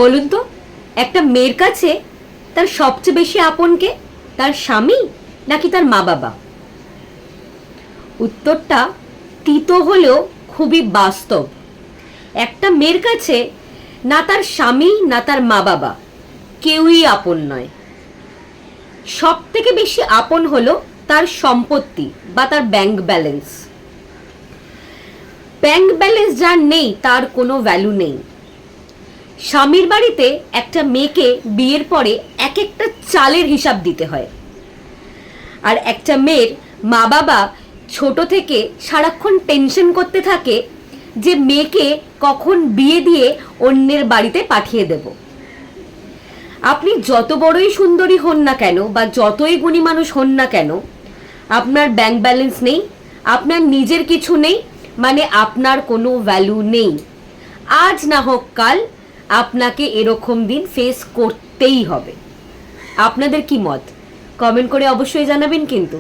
বলুন তো, একটা মেয়ের কাছে তার সবচেয়ে বেশি আপন কে? তার স্বামী নাকি তার মা বাবা? উত্তরটা তিতো হলেও খুবই বাস্তব। একটা মেয়ের কাছে না তার স্বামী না তার মা বাবা কেউই আপন নয়। সব থেকে বেশি আপন হলো তার সম্পত্তি বা তার ব্যাংক ব্যালেন্স। ব্যাংক ব্যালেন্স যার নেই তার কোনো ভ্যালু নেই। স্বামীর বাড়িতে একটা মেয়েকে বিয়ের পরে এক একটা চালের হিসাব দিতে হয়, আর একটা মেয়ের মা বাবা ছোট থেকে সারাক্ষণ টেনশন করতে থাকে যে মেয়েকে কখন বিয়ে দিয়ে অন্যের বাড়িতে পাঠিয়ে দেব। আপনি যত বড়ই সুন্দরী হন না কেন বা যতই গুণী মানুষ হন না কেন, আপনার ব্যাংক ব্যালেন্স নেই, আপনার নিজের কিছু নেই, মানে আপনার কোনো ভ্যালু নেই। আজ না হোক কাল আপনাকে এরকম দিন ফেস করতেই হবে। আপনাদের কি মত? কমেন্ট করে অবশ্যই জানাবেন কিন্তু।